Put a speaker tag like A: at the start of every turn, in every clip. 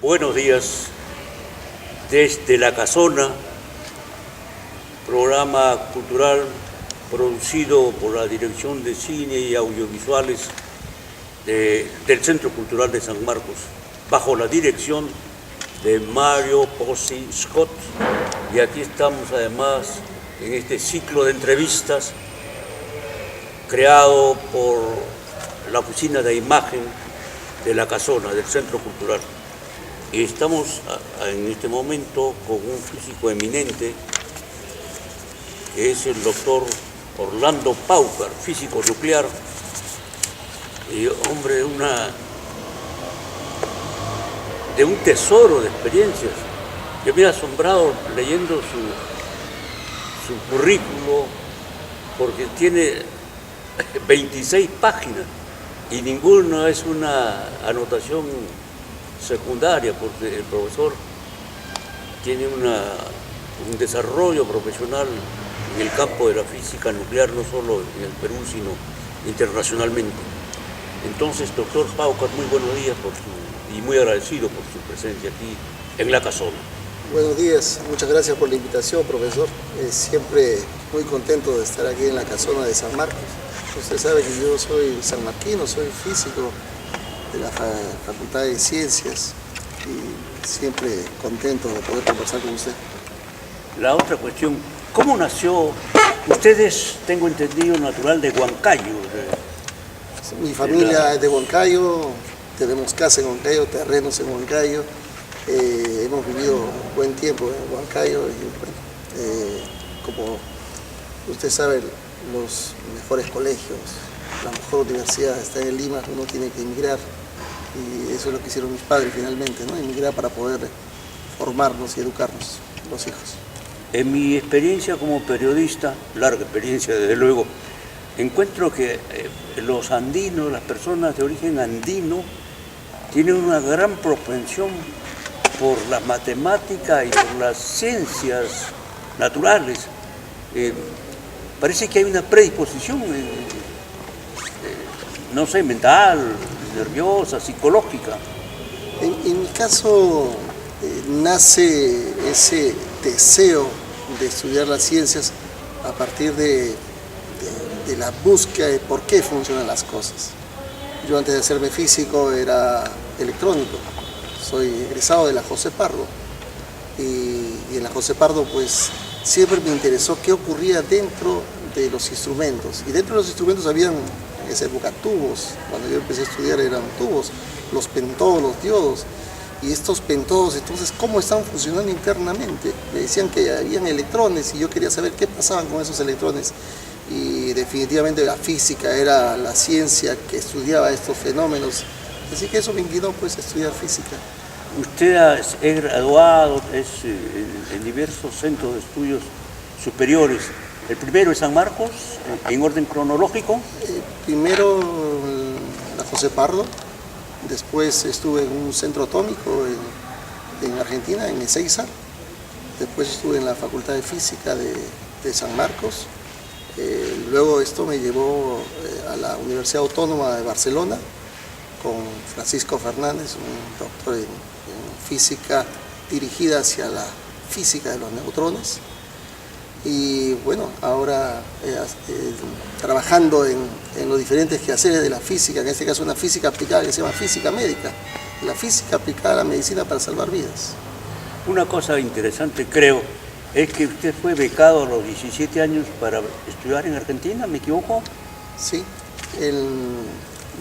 A: Buenos días desde La Casona, programa cultural producido por la Dirección de Cine y Audiovisuales del Centro Cultural de San Marcos, bajo la dirección de Mario Pozzi Scott. Y aquí estamos además en este ciclo de entrevistas creado por la Oficina de Imagen de La Casona, del Centro Cultural. Y estamos en este momento con un físico eminente, que es el doctor Orlando Paucar, físico nuclear, y hombre de un tesoro de experiencias. Yo me he asombrado leyendo su currículo, porque tiene 26 páginas y ninguna es una anotación secundaria, porque el profesor tiene un desarrollo profesional en el campo de la física nuclear, no solo en el Perú, sino internacionalmente. Entonces, doctor Paucar, muy buenos días y muy agradecido por su presencia aquí en La Casona.
B: Buenos días, muchas gracias por la invitación, profesor. Siempre muy contento de estar aquí en La Casona de San Marcos. Usted sabe que yo soy sanmarquino, soy físico de la Facultad de Ciencias y siempre contento de poder conversar con usted.
A: La otra cuestión, ¿cómo nació? Ustedes, tengo entendido, natural de Huancayo.
B: Mi familia es de Huancayo, tenemos casa en Huancayo, terrenos en Huancayo. Hemos vivido buen tiempo en Huancayo y como usted sabe, los mejores colegios, la mejor universidad está en Lima, uno tiene que emigrar y eso es lo que hicieron mis padres finalmente, ¿no? Emigrar para poder formarnos y educarnos, los hijos.
A: En mi experiencia como periodista, larga experiencia desde luego, encuentro que los andinos, las personas de origen andino, tienen una gran propensión por las matemáticas y por las ciencias naturales. Parece que hay una predisposición, no sé, mental, nerviosa, psicológica.
B: En mi caso, nace ese deseo de estudiar las ciencias a partir de la búsqueda de por qué funcionan las cosas. Yo antes de hacerme físico era electrónico, soy egresado de la José Pardo y en la José Pardo pues siempre me interesó qué ocurría dentro de los instrumentos, y dentro de los instrumentos habían en esa época tubos. Cuando yo empecé a estudiar eran tubos, los pentodos, los diodos, y estos pentodos entonces cómo estaban funcionando internamente. Me decían que habían electrones y yo quería saber qué pasaban con esos electrones, y definitivamente la física era la ciencia que estudiaba estos fenómenos, así que eso me inclinó pues a estudiar física.
A: Usted es graduado en diversos centros de estudios superiores. El primero es San Marcos, en orden cronológico.
B: Primero la José Pardo, después estuve en un centro atómico en Argentina, en Ezeiza, después estuve en la Facultad de Física de San Marcos, luego esto me llevó a la Universidad Autónoma de Barcelona con Francisco Fernández, un doctor en física dirigida hacia la física de los neutrones. Y bueno, ahora trabajando en los diferentes quehaceres de la física, en este caso una física aplicada que se llama física médica, la física aplicada a la medicina para salvar vidas.
A: Una cosa interesante, creo, es que usted fue becado a los 17 años para estudiar en Argentina, ¿me equivoco?
B: Sí,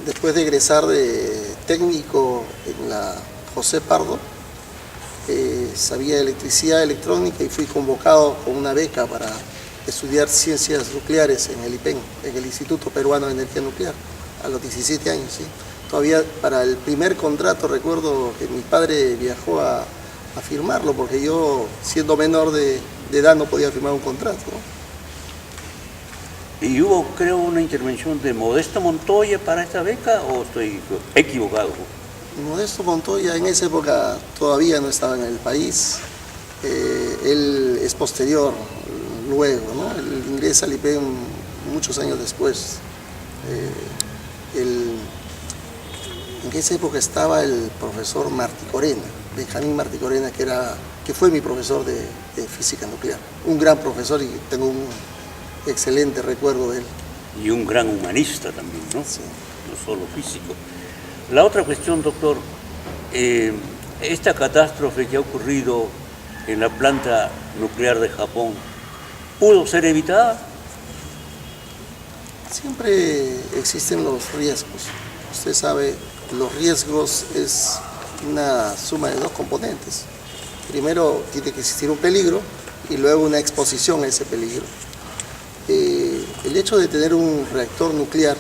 B: después de egresar de técnico en la José Pardo, sabía electricidad electrónica y fui convocado con una beca para estudiar ciencias nucleares en el IPEN, en el Instituto Peruano de Energía Nuclear, a los 17 años. ¿Sí? Todavía para el primer contrato recuerdo que mi padre viajó a firmarlo, porque yo, siendo menor de edad, no podía firmar un contrato, ¿no?
A: ¿Y hubo, creo, una intervención de Modesto Montoya para esta beca o estoy equivocado?
B: Modesto Montoya en esa época todavía no estaba en el país. Él es posterior, luego, ¿no? Él ingresa al IPEN muchos años después. En esa época estaba el profesor Martí Corena, Benjamín Martí Corena, que fue mi profesor de física nuclear. Un gran profesor y tengo un excelente recuerdo de él.
A: Y un gran humanista también, ¿no?
B: Sí.
A: No solo físico. La otra cuestión, doctor, esta catástrofe que ha ocurrido en la planta nuclear de Japón, ¿pudo ser evitada?
B: Siempre existen los riesgos. Usted sabe, los riesgos es una suma de dos componentes. Primero tiene que existir un peligro y luego una exposición a ese peligro. El hecho de tener un reactor nuclear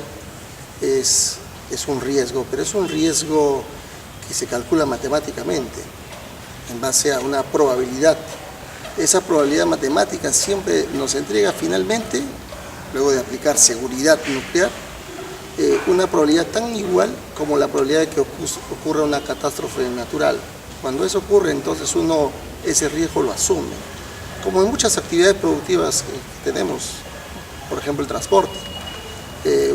B: es un riesgo, pero es un riesgo que se calcula matemáticamente en base a una probabilidad. Esa probabilidad matemática siempre nos entrega finalmente, luego de aplicar seguridad nuclear, una probabilidad tan igual como la probabilidad de que ocurra una catástrofe natural. Cuando eso ocurre, entonces uno ese riesgo lo asume. Como en muchas actividades productivas que tenemos, por ejemplo el transporte.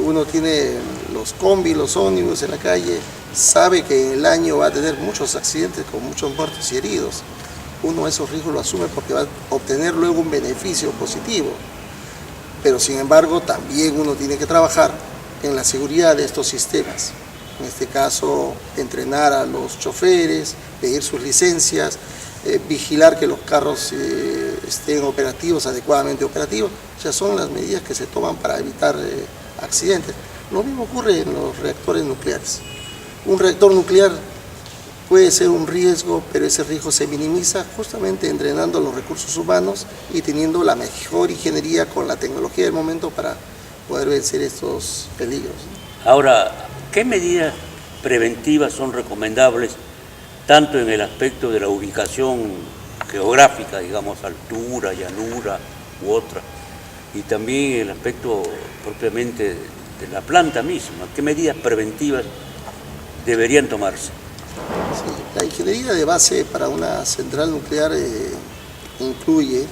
B: Uno tiene los combis, los ómnibus en la calle, sabe que en el año va a tener muchos accidentes con muchos muertos y heridos. Uno esos riesgos lo asume porque va a obtener luego un beneficio positivo. Pero sin embargo también uno tiene que trabajar en la seguridad de estos sistemas. En este caso, entrenar a los choferes, pedir sus licencias, vigilar que los carros estén operativos, adecuadamente operativos. O sea, son las medidas que se toman para evitar accidentes. Lo mismo ocurre en los reactores nucleares. Un reactor nuclear puede ser un riesgo, pero ese riesgo se minimiza justamente entrenando los recursos humanos y teniendo la mejor ingeniería con la tecnología del momento para poder vencer estos peligros.
A: Ahora, ¿qué medidas preventivas son recomendables tanto en el aspecto de la ubicación geográfica, digamos, altura, llanura u otra, y también el aspecto propiamente de la planta misma? ¿Qué medidas preventivas deberían tomarse?
B: Sí, la ingeniería de base para una central nuclear incluye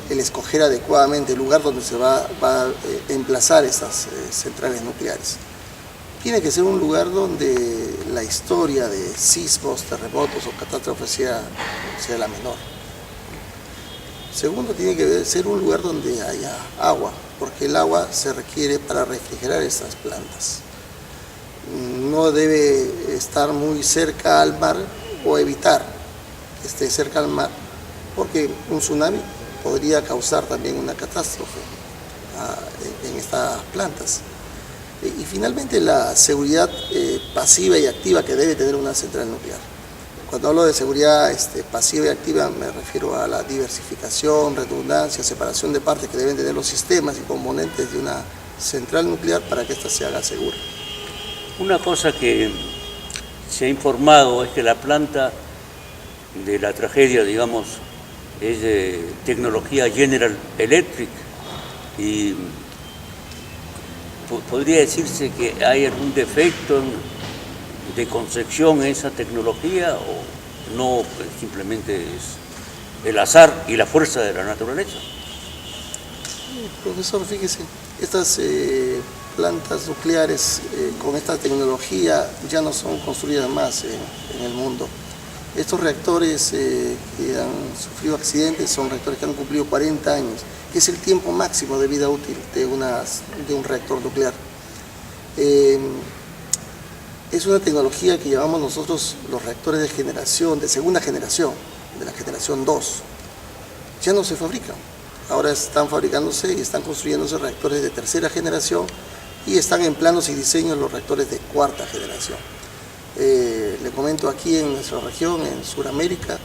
B: el escoger adecuadamente el lugar donde se va a emplazar estas centrales nucleares. Tiene que ser un lugar donde la historia de sismos, terremotos o catástrofes sea la menor. Segundo, tiene que ser un lugar donde haya agua, porque el agua se requiere para refrigerar estas plantas. No debe estar muy cerca al mar o evitar que esté cerca al mar, porque un tsunami podría causar también una catástrofe en estas plantas. Y finalmente la seguridad pasiva y activa que debe tener una central nuclear. Cuando hablo de seguridad pasiva y activa me refiero a la diversificación, redundancia, separación de partes que deben tener los sistemas y componentes de una central nuclear para que ésta se haga segura.
A: Una cosa que se ha informado es que la planta de la tragedia, digamos, es de tecnología General Electric y podría decirse que hay algún defecto de concepción en esa tecnología o no, pues simplemente es el azar y la fuerza de la naturaleza.
B: Profesor, fíjese, estas plantas nucleares con esta tecnología ya no son construidas más en el mundo. Estos reactores que han sufrido accidentes son reactores que han cumplido 40 años, que es el tiempo máximo de vida útil de un reactor nuclear. Es una tecnología que llamamos nosotros los reactores de segunda generación, de la generación 2. Ya no se fabrican. Ahora están fabricándose y están construyéndose reactores de tercera generación y están en planos y diseños los reactores de cuarta generación. Le comento aquí en nuestra región, en Sudamérica,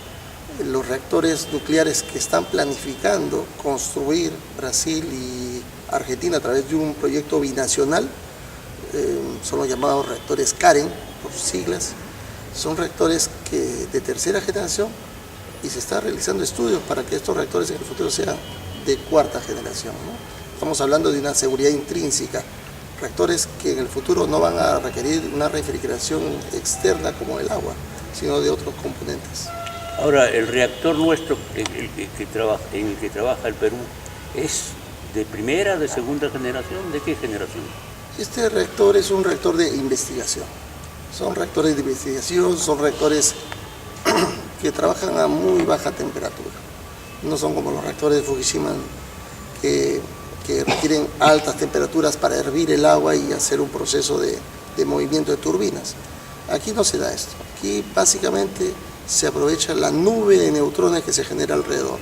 B: los reactores nucleares que están planificando construir Brasil y Argentina a través de un proyecto binacional, son los llamados reactores Karen, por sus siglas, son reactores de tercera generación y se están realizando estudios para que estos reactores en el futuro sean de cuarta generación, ¿no? Estamos hablando de una seguridad intrínseca, reactores que en el futuro no van a requerir una refrigeración externa como el agua, sino de otros componentes.
A: Ahora, el reactor nuestro en el que trabaja el Perú, ¿es de primera, de segunda generación? ¿De qué generación?
B: Este reactor es un reactor de investigación. Son reactores de investigación, son reactores que trabajan a muy baja temperatura. No son como los reactores de Fukushima que requieren altas temperaturas para hervir el agua y hacer un proceso de movimiento de turbinas. Aquí no se da esto. Aquí básicamente se aprovecha la nube de neutrones que se genera alrededor.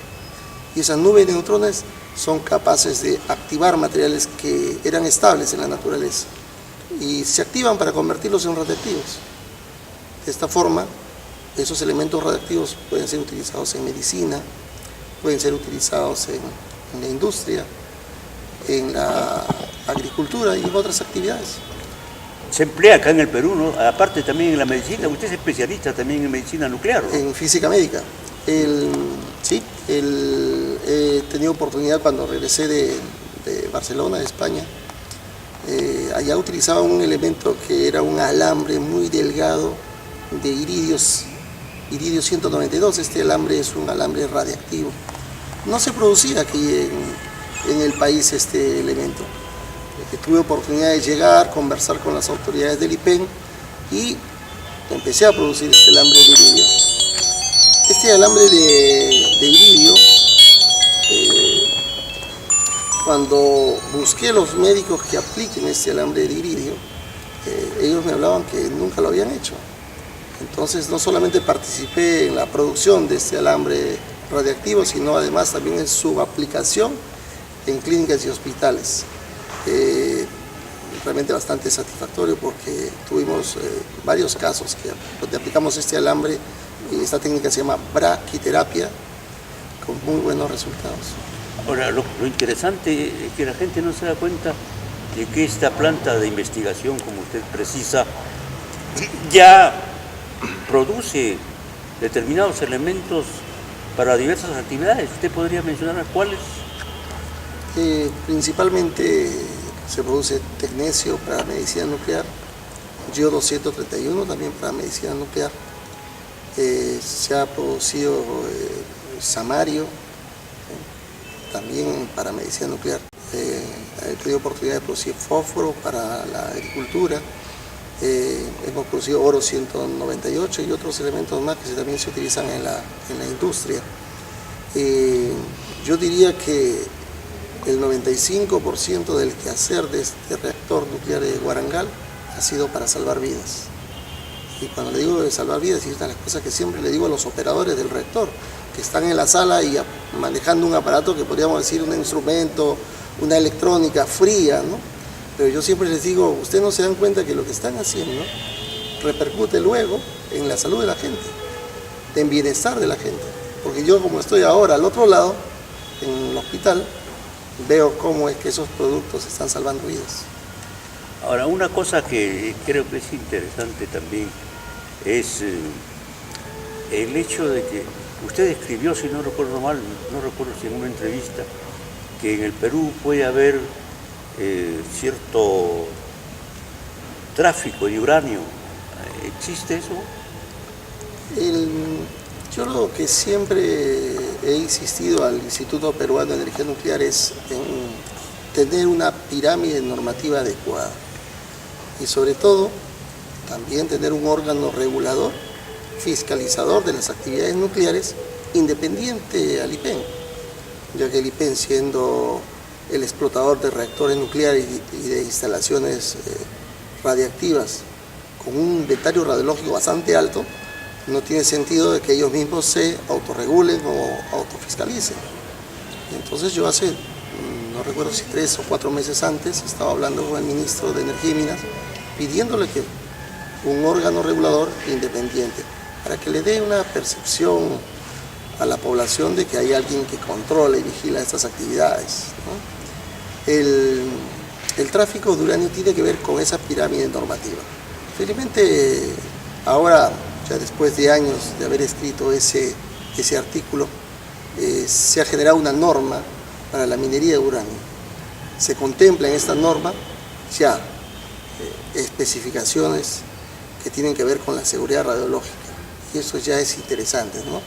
B: Y esas nubes de neutrones son capaces de activar materiales que eran estables en la naturaleza y se activan para convertirlos en radiactivos. De esta forma, esos elementos radiactivos pueden ser utilizados en medicina, pueden ser utilizados en la industria, en la agricultura y en otras actividades.
A: Se emplea acá en el Perú, ¿no? Aparte también en la medicina. Usted es especialista también en medicina nuclear, ¿no?
B: En física médica. Sí, he tenido oportunidad cuando regresé de Barcelona, de España. Allá utilizaba un elemento que era un alambre muy delgado de iridio 192. Este alambre es un alambre radiactivo. No se producía aquí en el país este elemento. Tuve oportunidad de llegar, conversar con las autoridades del IPEN y empecé a producir este alambre de iridio. Este alambre de iridio, cuando busqué los médicos que apliquen este alambre de iridio, ellos me hablaban que nunca lo habían hecho. Entonces no solamente participé en la producción de este alambre radiactivo, sino además también en su aplicación en clínicas y hospitales. Realmente bastante satisfactorio porque tuvimos varios casos donde aplicamos este alambre y esta técnica se llama braquiterapia con muy buenos resultados.
A: Ahora, lo interesante es que la gente no se da cuenta de que esta planta de investigación, como usted precisa, ya produce determinados elementos para diversas actividades. ¿Usted podría mencionar cuáles?
B: Principalmente se produce tecnecio para medicina nuclear, yodo 131 también para medicina nuclear, se ha producido samario también para medicina nuclear, he tenido oportunidad de producir fósforo para la agricultura, hemos producido oro 198 y otros elementos más que también se utilizan en la industria. Yo diría que el 95% del quehacer de este reactor nuclear de Guarangal ha sido para salvar vidas. Y cuando le digo de salvar vidas, es una de las cosas que siempre le digo a los operadores del reactor, que están en la sala y manejando un aparato que podríamos decir un instrumento, una electrónica fría, ¿no? Pero yo siempre les digo, ustedes no se dan cuenta que lo que están haciendo repercute luego en la salud de la gente, en bienestar de la gente. Porque yo, como estoy ahora al otro lado, en el hospital, veo cómo es que esos productos están salvando vidas.
A: Ahora, una cosa que creo que es interesante también es el hecho de que usted escribió, si no recuerdo mal, no recuerdo si en una entrevista, que en el Perú puede haber cierto tráfico de uranio. ¿Existe eso?
B: Yo lo que siempre he insistido al Instituto Peruano de Energía Nuclear es en tener una pirámide normativa adecuada y sobre todo también tener un órgano regulador, fiscalizador de las actividades nucleares independiente al IPEN, ya que el IPEN, siendo el explotador de reactores nucleares y de instalaciones radiactivas con un inventario radiológico bastante alto, no tiene sentido de que ellos mismos se autorregulen o autofiscalicen. Entonces yo hace, no recuerdo si 3 o 4 meses antes, estaba hablando con el ministro de Energía y Minas, pidiéndole que un órgano regulador independiente, para que le dé una percepción a la población de que hay alguien que controla y vigila estas actividades, ¿no? El tráfico de uranio tiene que ver con esa pirámide normativa. Felizmente ahora, ya después de años de haber escrito ese artículo, se ha generado una norma para la minería de uranio. Se contempla en esta norma ya especificaciones que tienen que ver con la seguridad radiológica. Y eso ya es interesante, ¿no?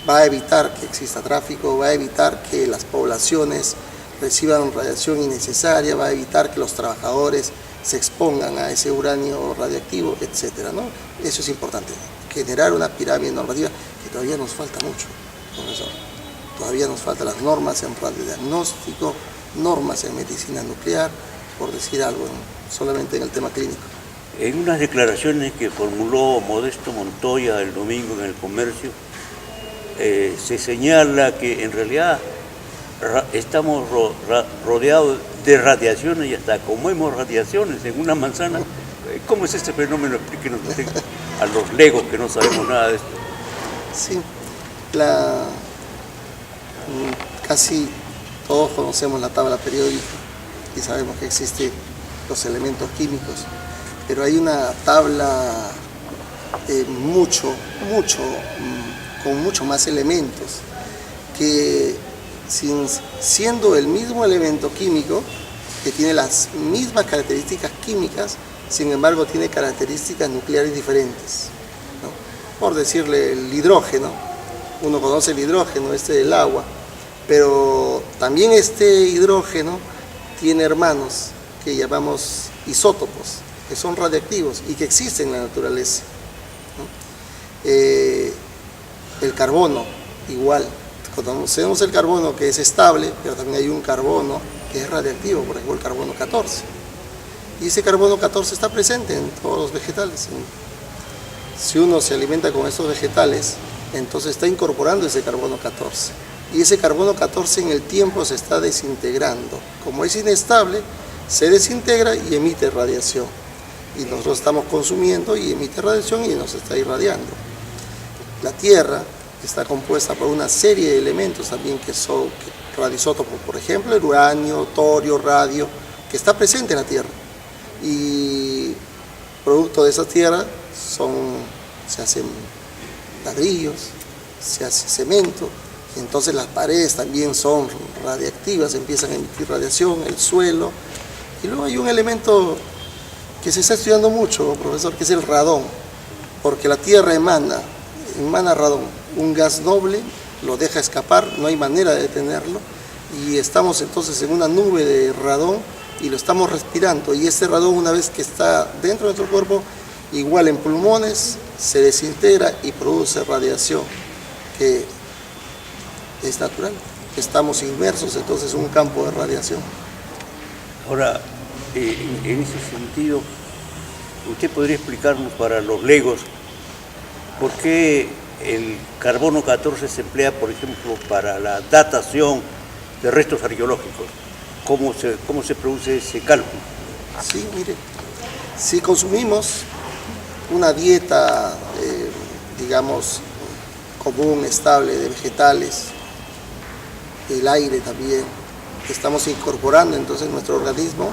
B: Va a evitar que exista tráfico, va a evitar que las poblaciones reciban radiación innecesaria, va a evitar que los trabajadores se expongan a ese uranio radiactivo, etcétera, ¿no? Eso es importante, generar una pirámide normativa que que todavía nos falta mucho, profesor. Todavía nos faltan las normas en radiodiagnóstico, normas en medicina nuclear, por decir algo, solamente en el tema clínico.
A: En unas declaraciones que formuló Modesto Montoya el domingo en El Comercio, se señala que en realidad estamos rodeados de radiaciones y hasta comemos radiaciones en una manzana. ¿Cómo es este fenómeno? Explíquenos usted a los legos que no sabemos nada de esto.
B: Sí, casi todos conocemos la tabla periódica y sabemos que existen los elementos químicos, pero hay una tabla con mucho más elementos que siendo el mismo elemento químico que tiene las mismas características químicas, sin embargo tiene características nucleares diferentes, ¿no? Por decirle el hidrógeno, uno conoce el hidrógeno, del agua, pero también este hidrógeno tiene hermanos que llamamos isótopos, que son radiactivos y que existen en la naturaleza, ¿no? El carbono, igual, conocemos el carbono que es estable, pero también hay un carbono que es radiactivo, por ejemplo el carbono 14. Y ese carbono 14 está presente en todos los vegetales. Si uno se alimenta con estos vegetales, entonces está incorporando ese carbono 14. Y ese carbono 14 en el tiempo se está desintegrando. Como es inestable, se desintegra y emite radiación. Y nosotros estamos consumiendo y emite radiación y nos está irradiando. La Tierra está compuesta por una serie de elementos también que son radioisótopos, por ejemplo el uranio, torio, radio, que está presente en la Tierra. Y producto de esa tierra se hacen ladrillos, se hace cemento, entonces las paredes también son radiactivas, empiezan a emitir radiación, el suelo. Y luego hay un elemento que se está estudiando mucho, profesor, que es el radón, porque la Tierra emana radón, un gas noble, lo deja escapar, no hay manera de detenerlo, y estamos entonces en una nube de radón y lo estamos respirando, y ese radón, una vez que está dentro de nuestro cuerpo, igual en pulmones, se desintegra y produce radiación que es natural. Estamos inmersos entonces en un campo de radiación.
A: Ahora, en ese sentido, ¿usted podría explicarnos para los legos por qué el carbono 14 se emplea, por ejemplo, para la datación de restos arqueológicos? ¿Cómo se produce ese cálculo?
B: Sí, mire, si consumimos una dieta, digamos, común, estable, de vegetales, el aire también, estamos incorporando entonces en nuestro organismo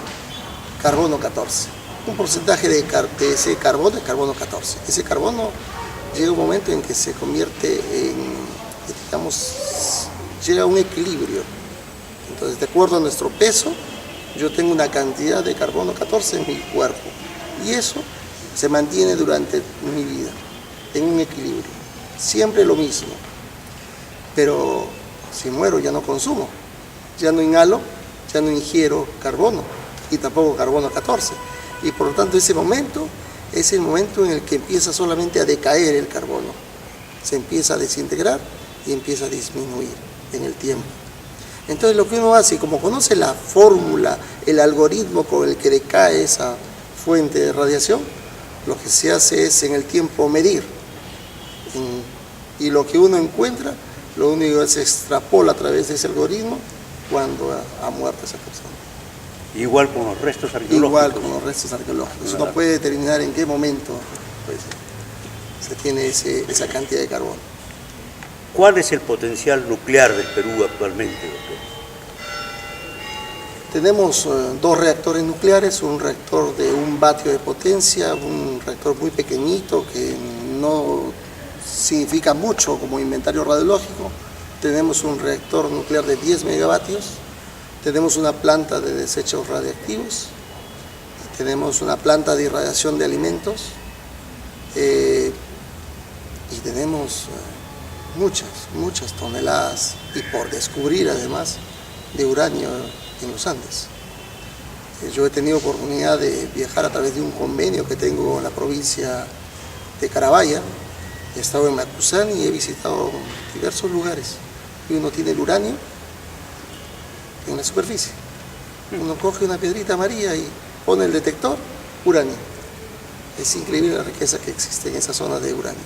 B: carbono 14. Un porcentaje de ese carbono es carbono 14. Ese carbono llega un momento en que se convierte en, digamos, llega a un equilibrio. Entonces, de acuerdo a nuestro peso, yo tengo una cantidad de carbono 14 en mi cuerpo. Y eso se mantiene durante mi vida, en un equilibrio. Siempre lo mismo. Pero si muero ya no consumo, ya no inhalo, ya no ingiero carbono y tampoco carbono 14. Y por lo tanto ese momento es el momento en el que empieza solamente a decaer el carbono. Se empieza a desintegrar y empieza a disminuir en el tiempo. Entonces lo que uno hace, como conoce la fórmula, el algoritmo con el que decae esa fuente de radiación, lo que se hace es en el tiempo medir. Y lo que uno encuentra, lo único que se extrapola a través de ese algoritmo cuando ha muerto esa persona.
A: Igual con los restos arqueológicos.
B: Igual con los restos arqueológicos. Uno puede determinar en qué momento pues, se tiene esa cantidad de carbono.
A: ¿Cuál es el potencial nuclear del Perú actualmente, doctor?
B: Tenemos dos reactores nucleares, un reactor de 1 vatio de potencia, un reactor muy pequeñito que no significa mucho como inventario radiológico. Tenemos un reactor nuclear de 10 megavatios, tenemos una planta de desechos radiactivos, tenemos una planta de irradiación de alimentos y tenemos muchas toneladas y por descubrir además de uranio en los Andes. Yo he tenido oportunidad de viajar a través de un convenio que tengo en la provincia de Carabaya He estado en Macusani y he visitado diversos lugares. Y uno tiene el uranio en la superficie. Uno coge una piedrita amarilla y pone el detector, uranio. Es increíble la riqueza que existe en esa zona de uranio.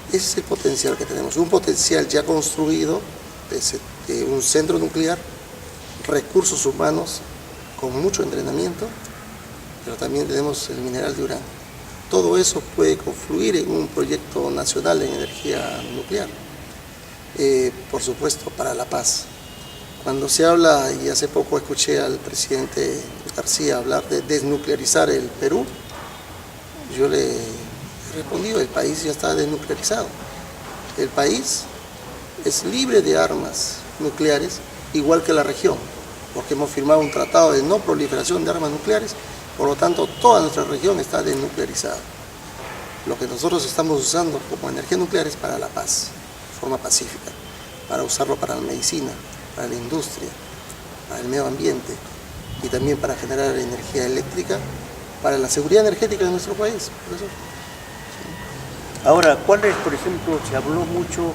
B: Ese es el potencial que tenemos, un potencial ya construido de un centro nuclear, recursos humanos con mucho entrenamiento, pero también tenemos el mineral de uranio. Todo eso puede confluir en un proyecto nacional en energía nuclear, por supuesto para la paz. Cuando se habla, y hace poco escuché al presidente García hablar de desnuclearizar el Perú, yo le he respondido, el país ya está desnuclearizado. El país es libre de armas nucleares, igual que la región, porque hemos firmado un tratado de no proliferación de armas nucleares, por lo tanto toda nuestra región está desnuclearizada. Lo que nosotros estamos usando como energía nuclear es para la paz, de forma pacífica, para usarlo para la medicina, para la industria, para el medio ambiente y también para generar energía eléctrica, para la seguridad energética de nuestro país, profesor.
A: Ahora, ¿cuál es, por ejemplo, se habló mucho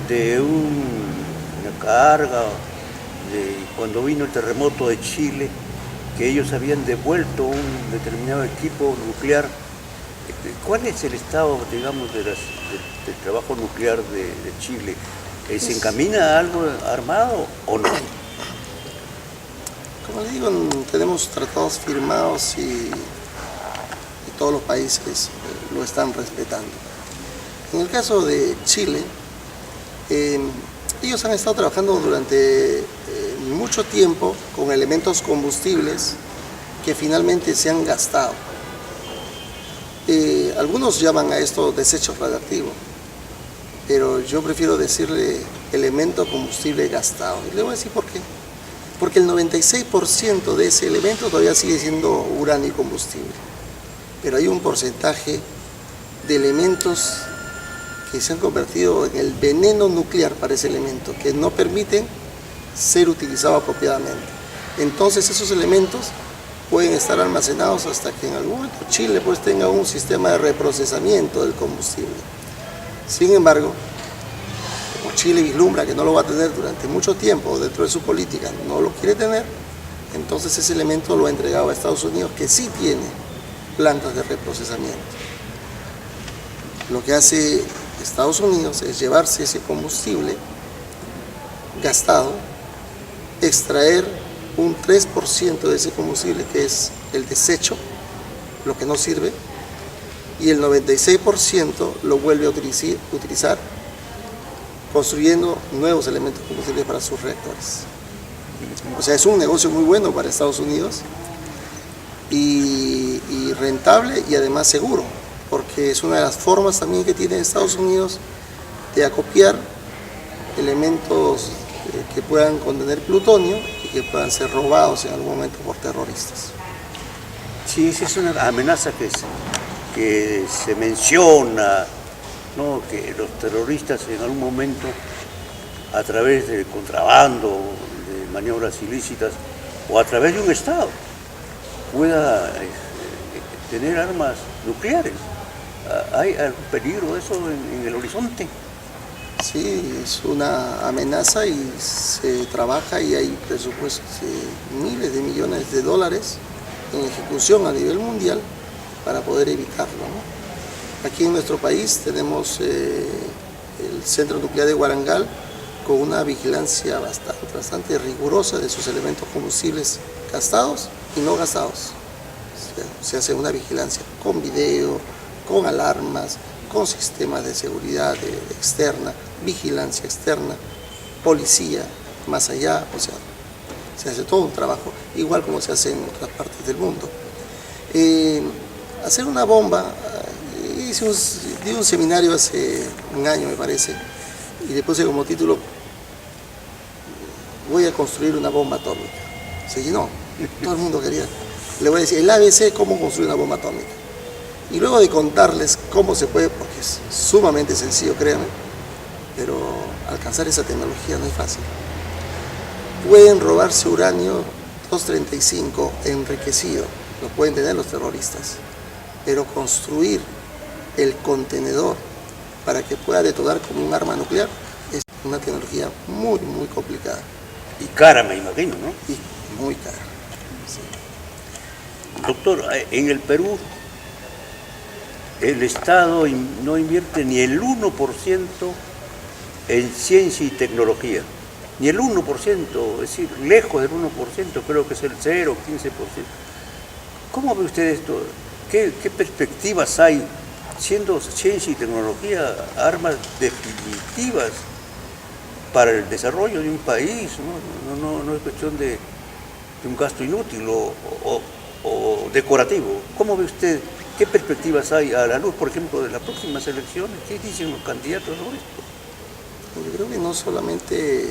A: de una carga, de cuando vino el terremoto de Chile, que ellos habían devuelto un determinado equipo nuclear? ¿Cuál es el estado, digamos, del trabajo nuclear de Chile? ¿Se encamina a algo armado o no?
B: Como le digo, tenemos tratados firmados y todos los países lo están respetando. En el caso de Chile, ellos han estado trabajando durante mucho tiempo con elementos combustibles que finalmente se han gastado. Algunos llaman a esto desecho radioactivo, pero yo prefiero decirle elemento combustible gastado. Y le voy a decir por qué. Porque el 96% de ese elemento todavía sigue siendo uranio combustible. Pero hay un porcentaje de elementos que se han convertido en el veneno nuclear para ese elemento, que no permiten ser utilizados apropiadamente. Entonces esos elementos pueden estar almacenados hasta que en algún momento Chile pues tenga un sistema de reprocesamiento del combustible. Sin embargo, como Chile vislumbra que no lo va a tener durante mucho tiempo dentro de su política, no lo quiere tener, entonces ese elemento lo ha entregado a Estados Unidos, que sí tiene plantas de reprocesamiento. Lo que hace Estados Unidos es llevarse ese combustible gastado, extraer un 3% de ese combustible, que es el desecho, lo que no sirve, y el 96% lo vuelve a utilizar construyendo nuevos elementos combustibles para sus reactores. O sea, es un negocio muy bueno para Estados Unidos y rentable y además seguro, porque es una de las formas también que tiene Estados Unidos de acopiar elementos que puedan contener plutonio y que puedan ser robados en algún momento por terroristas.
A: Sí, esa es una amenaza que se menciona, ¿no? Que los terroristas en algún momento, a través de contrabando, de maniobras ilícitas o a través de un Estado, pueda tener armas nucleares. ¿Hay algún peligro de eso en el horizonte?
B: Sí, es una amenaza y se trabaja y hay presupuestos de miles de millones de dólares en ejecución a nivel mundial para poder evitarlo, ¿no? Aquí en nuestro país tenemos el Centro Nuclear de Guarangal con una vigilancia bastante rigurosa de sus elementos combustibles gastados y no gastados. Se hace una vigilancia con video, con alarmas, con sistemas de seguridad externa, vigilancia externa, policía, más allá, o sea, se hace todo un trabajo, igual como se hace en otras partes del mundo. Hacer una bomba, di un seminario hace un año me parece, y le puse como título, voy a construir una bomba atómica. Se llenó, todo el mundo quería. Le voy a decir, el ABC, cómo construir una bomba atómica. Y luego de contarles cómo se puede, porque es sumamente sencillo, créanme, pero alcanzar esa tecnología no es fácil. Pueden robarse uranio 235 enriquecido, lo pueden tener los terroristas, pero construir el contenedor para que pueda detonar como un arma nuclear es una tecnología muy, muy complicada.
A: Y cara, me imagino, ¿no?
B: Y muy cara. Sí.
A: Doctor, en el Perú el Estado no invierte ni el 1% en ciencia y tecnología. Ni el 1%, es decir, lejos del 1%, creo que es el 0, 15%. ¿Cómo ve usted esto? ¿Qué perspectivas hay, siendo ciencia y tecnología armas definitivas para el desarrollo de un país? No es cuestión de un gasto inútil o decorativo. ¿Cómo ve usted? ¿Qué perspectivas hay a la luz, por ejemplo, de las próximas elecciones? ¿Qué dicen los candidatos sobre esto?
B: Yo creo que no solamente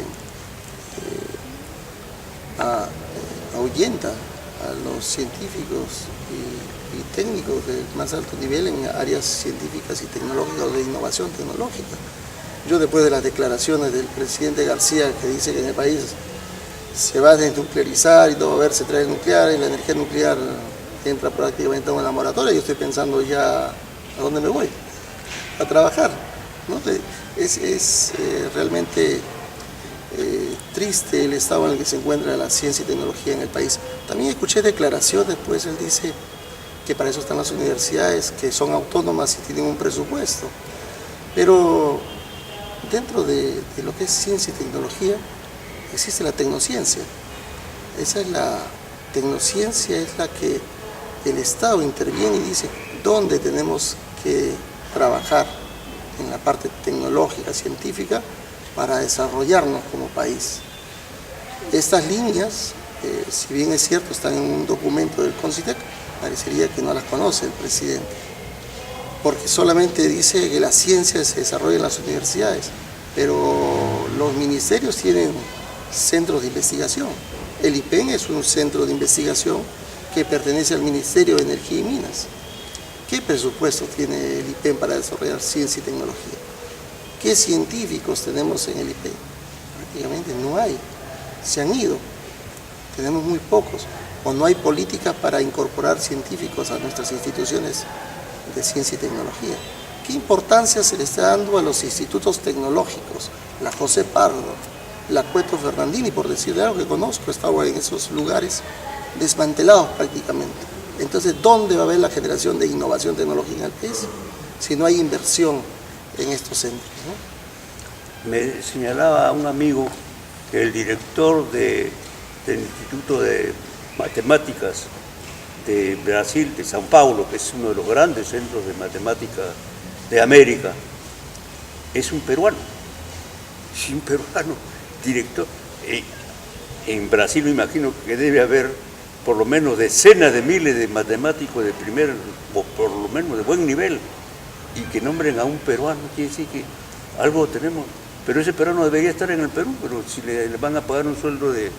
B: ahuyenta a los científicos y técnicos del más alto nivel en áreas científicas y tecnológicas o de innovación tecnológica. Yo, después de las declaraciones del presidente García, que dice que en el país se va a desnuclearizar y no va a haber centrales nucleares y la energía nuclear entra prácticamente en una moratoria, yo estoy pensando ya a dónde me voy a trabajar, ¿no? Es realmente triste el estado en el que se encuentra la ciencia y tecnología en el país. También escuché declaraciones, pues él dice que para eso están las universidades, que son autónomas y tienen un presupuesto, pero dentro de lo que es ciencia y tecnología existe la tecnociencia. Esa es la tecnociencia, es la que el Estado interviene y dice dónde tenemos que trabajar en la parte tecnológica, científica, para desarrollarnos como país. Estas líneas, si bien es cierto, están en un documento del CONCITEC, parecería que no las conoce el presidente, porque solamente dice que la ciencia se desarrolla en las universidades, pero los ministerios tienen centros de investigación. El IPEN es un centro de investigación que pertenece al Ministerio de Energía y Minas. ¿Qué presupuesto tiene el IPEN para desarrollar ciencia y tecnología? ¿Qué científicos tenemos en el IPEN? Prácticamente no hay. Se han ido. Tenemos muy pocos. O no hay políticas para incorporar científicos a nuestras instituciones de ciencia y tecnología. ¿Qué importancia se le está dando a los institutos tecnológicos? La José Pardo, la Cueto Fernandini, por decirle algo que conozco, he estado en esos lugares desmantelados prácticamente. Entonces, ¿dónde va a haber la generación de innovación tecnológica en el país si no hay inversión en estos centros, ¿no?
A: Me señalaba un amigo que el director del Instituto de Matemáticas de Brasil, de São Paulo, que es uno de los grandes centros de matemática de América, es un peruano. Es un peruano director. En Brasil me imagino que debe haber por lo menos decenas de miles de matemáticos de primer, o por lo menos de buen nivel, y que nombren a un peruano, quiere decir que algo tenemos. Pero ese peruano debería estar en el Perú, pero si le van a pagar un sueldo de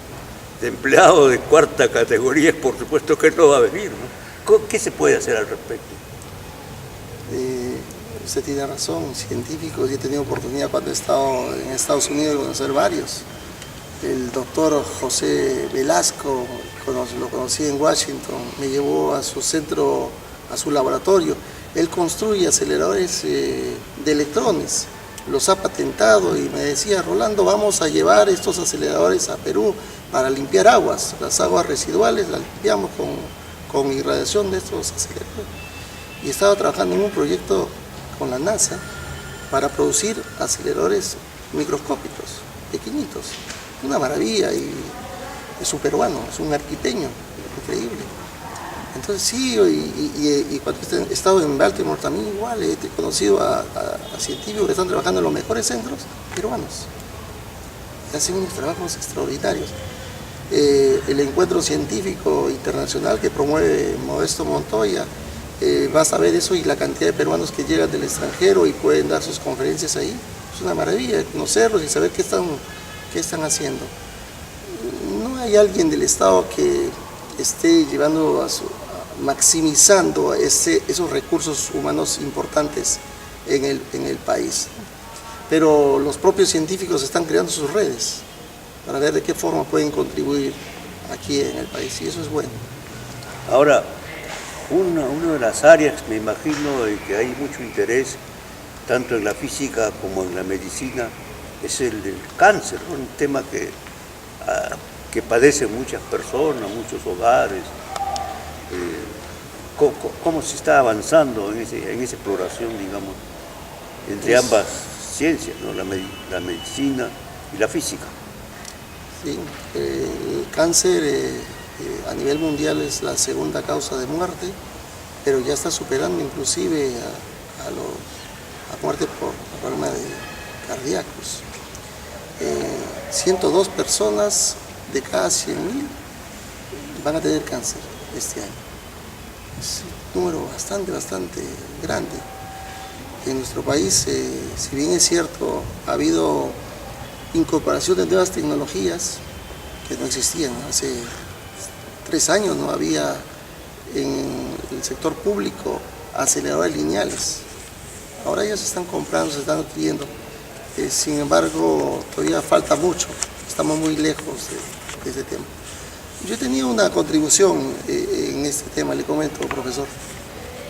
A: empleado de cuarta categoría, por supuesto que no va a venir, ¿no? ¿Qué se puede hacer al respecto?
B: Usted tiene razón, científicos, y he tenido oportunidad cuando he estado en Estados Unidos de conocer varios. El doctor José Velasco, lo conocí en Washington, me llevó a su centro, a su laboratorio. Él construye aceleradores de electrones, los ha patentado y me decía, Rolando, vamos a llevar estos aceleradores a Perú para limpiar aguas, las aguas residuales las limpiamos con irradiación de estos aceleradores. Y estaba trabajando en un proyecto con la NASA para producir aceleradores microscópicos, pequeñitos. Una maravilla, y es un peruano, es un arquiteño, increíble. Entonces sí, y cuando he estado en Baltimore también igual, he conocido a científicos que están trabajando en los mejores centros peruanos. Hacen unos trabajos extraordinarios. El encuentro científico internacional que promueve Modesto Montoya, vas a ver eso y la cantidad de peruanos que llegan del extranjero y pueden dar sus conferencias ahí. Es una maravilla conocerlos y saber qué están haciendo. No hay alguien del Estado que esté llevando maximizando esos recursos humanos importantes en el país. Pero los propios científicos están creando sus redes para ver de qué forma pueden contribuir aquí en el país, y eso es bueno.
A: Ahora, una de las áreas, me imagino, en que hay mucho interés tanto en la física como en la medicina, es el del cáncer, ¿no? Un tema que padecen muchas personas, muchos hogares. ¿Cómo se está avanzando en esa exploración, digamos, entre ambas ciencias, ¿no? La medicina y la física?
B: Sí, el cáncer a nivel mundial es la segunda causa de muerte, pero ya está superando inclusive a muerte por problemas cardíacos. 102 personas de cada 100.000 van a tener cáncer este año. Es un número bastante grande. En nuestro país, si bien es cierto, ha habido incorporación de nuevas tecnologías que no existían. Hace 3 años no había en el sector público aceleradores lineales. Ahora ya se están comprando, se están adquiriendo. Sin embargo, todavía falta mucho. Estamos muy lejos de ese tema. Yo he tenido una contribución en este tema, le comento, profesor.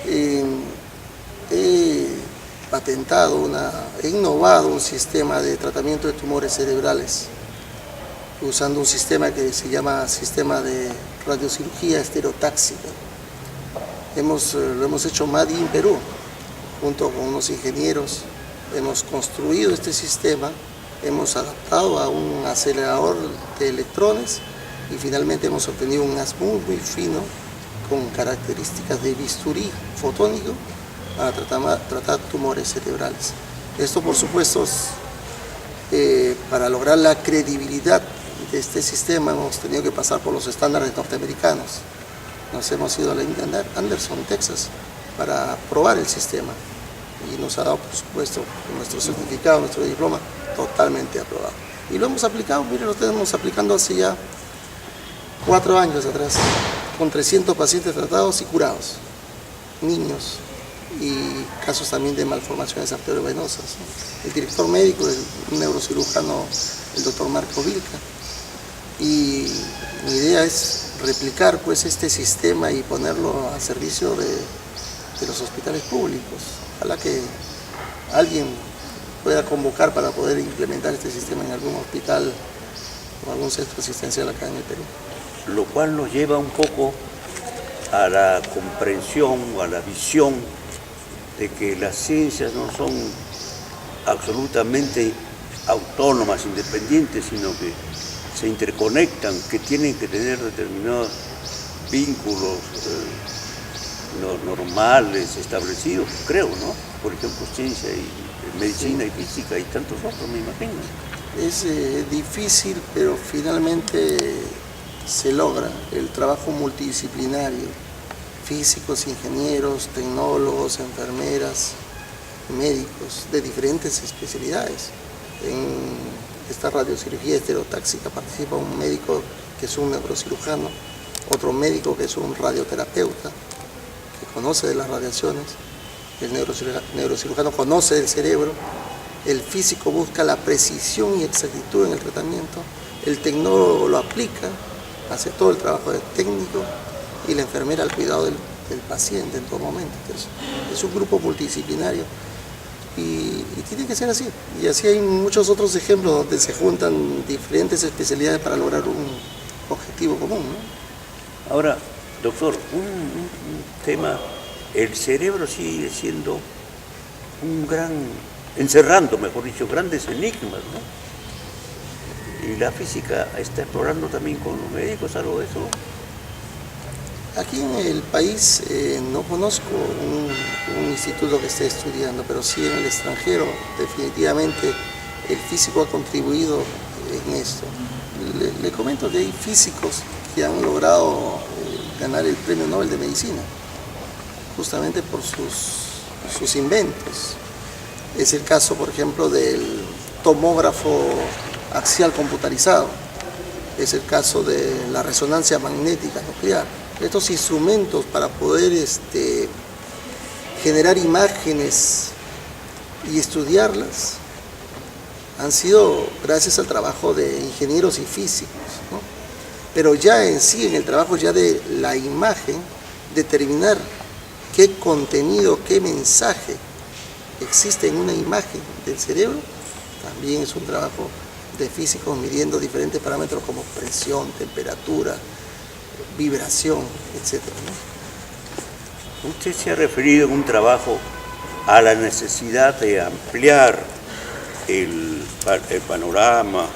B: He patentado, he innovado un sistema de tratamiento de tumores cerebrales usando un sistema que se llama sistema de radiocirugía estereotáxica. Lo hemos hecho MADI en Perú, junto con unos ingenieros. Hemos construido este sistema, hemos adaptado a un acelerador de electrones y finalmente hemos obtenido un haz muy fino con características de bisturí fotónico para tratar tumores cerebrales. Esto, por supuesto, para lograr la credibilidad de este sistema hemos tenido que pasar por los estándares norteamericanos. Nos hemos ido a la Anderson, Texas, para probar el sistema y nos ha dado, por supuesto, nuestro certificado, nuestro diploma totalmente aprobado. Y lo hemos aplicado, mire, lo tenemos aplicando hace ya 4 años atrás, con 300 pacientes tratados y curados, niños y casos también de malformaciones arteriovenosas. El director médico, el neurocirujano, el doctor Marco Vilca. Y mi idea es replicar pues este sistema y ponerlo a servicio de los hospitales públicos. Ojalá que alguien pueda convocar para poder implementar este sistema en algún hospital o algún centro asistencial acá en el Perú.
A: Lo cual nos lleva un poco a la comprensión o a la visión de que las ciencias no son absolutamente autónomas, independientes, sino que se interconectan, que tienen que tener determinados vínculos normales, establecidos, creo, ¿no? Por ejemplo, ciencia y medicina y física y tantos otros, me imagino.
B: Es difícil, pero finalmente se logra el trabajo multidisciplinario, físicos, ingenieros, tecnólogos, enfermeras, médicos de diferentes especialidades. En esta radiocirugía estereotáxica participa un médico que es un neurocirujano, otro médico que es un radioterapeuta, que conoce de las radiaciones, el neurocirujano conoce del cerebro, el físico busca la precisión y exactitud en el tratamiento, el tecnólogo lo aplica, hace todo el trabajo del técnico y la enfermera al cuidado del paciente en todo momento. Entonces, es un grupo multidisciplinario y tiene que ser así. Y así hay muchos otros ejemplos donde se juntan diferentes especialidades para lograr un objetivo común, ¿no?
A: Ahora, doctor, un tema, el cerebro sigue siendo encerrando, mejor dicho, grandes enigmas, ¿no? Y la física está explorando también con los médicos algo de eso.
B: Aquí en el país no conozco un instituto que esté estudiando, pero sí en el extranjero definitivamente el físico ha contribuido en esto. Le comento que hay físicos que han logrado ganar el Premio Nobel de Medicina, justamente por sus inventos. Es el caso, por ejemplo, del tomógrafo axial computarizado, es el caso de la resonancia magnética nuclear. Estos instrumentos para poder generar imágenes y estudiarlas han sido gracias al trabajo de ingenieros y físicos, ¿no? Pero ya en sí, en el trabajo ya de la imagen, determinar qué contenido, qué mensaje existe en una imagen del cerebro, también es un trabajo de físicos midiendo diferentes parámetros como presión, temperatura, vibración, etc., ¿no?
A: Usted se ha referido en un trabajo a la necesidad de ampliar el panorama,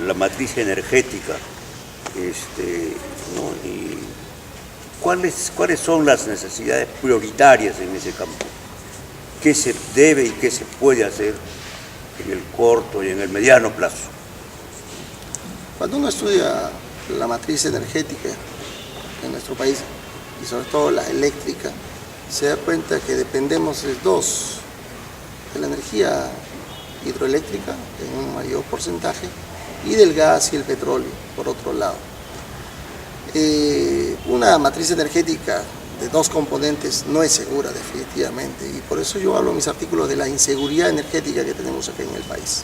A: la matriz energética, ¿no? Y ¿cuáles son las necesidades prioritarias en ese campo? ¿Qué se debe y qué se puede hacer en el corto y en el mediano plazo?
B: Cuando uno estudia la matriz energética en nuestro país, y sobre todo la eléctrica, se da cuenta que dependemos de la energía hidroeléctrica en un mayor porcentaje y del gas y el petróleo por otro lado. Una matriz energética de dos componentes no es segura definitivamente, y por eso yo hablo en mis artículos de la inseguridad energética que tenemos acá en el país.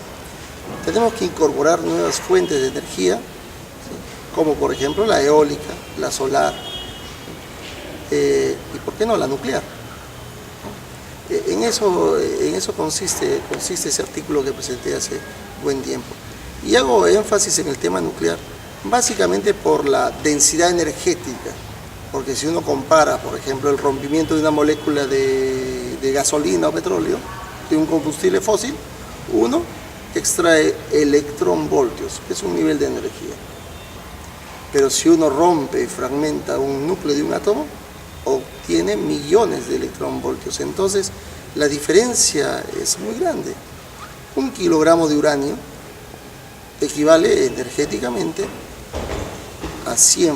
B: Tenemos que incorporar nuevas fuentes de energía, ¿sí?, como por ejemplo la eólica, la solar, y por qué no la nuclear. En eso consiste ese artículo que presenté hace buen tiempo. Y hago énfasis en el tema nuclear, básicamente por la densidad energética, porque si uno compara, por ejemplo, el rompimiento de una molécula de gasolina o petróleo, de un combustible fósil, uno extrae electronvoltios, que es un nivel de energía. Pero si uno rompe y fragmenta un núcleo de un átomo, obtiene millones de electronvoltios. Entonces, la diferencia es muy grande. 1 kilogramo de uranio equivale energéticamente a 100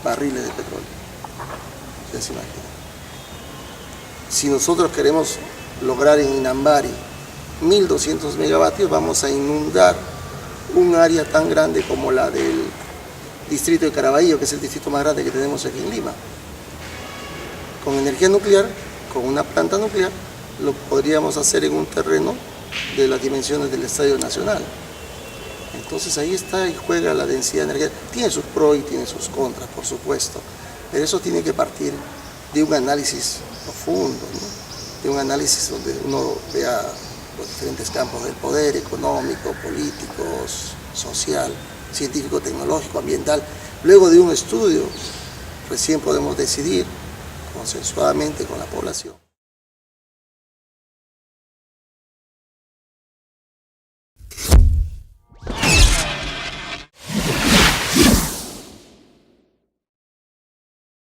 B: barriles de petróleo. Ustedes se imaginan. Si nosotros queremos lograr en Inambari 1200 megavatios, vamos a inundar un área tan grande como la del distrito de Caraballo, que es el distrito más grande que tenemos aquí en Lima. Con energía nuclear, con una planta nuclear, lo podríamos hacer en un terreno de las dimensiones del Estadio Nacional. Entonces ahí está y juega la densidad energética. Tiene sus pros y tiene sus contras, por supuesto, pero eso tiene que partir de un análisis profundo, ¿no?, de un análisis donde uno vea los diferentes campos del poder, económico, político, social, científico, tecnológico, ambiental. Luego de un estudio, recién podemos decidir consensuadamente con la población.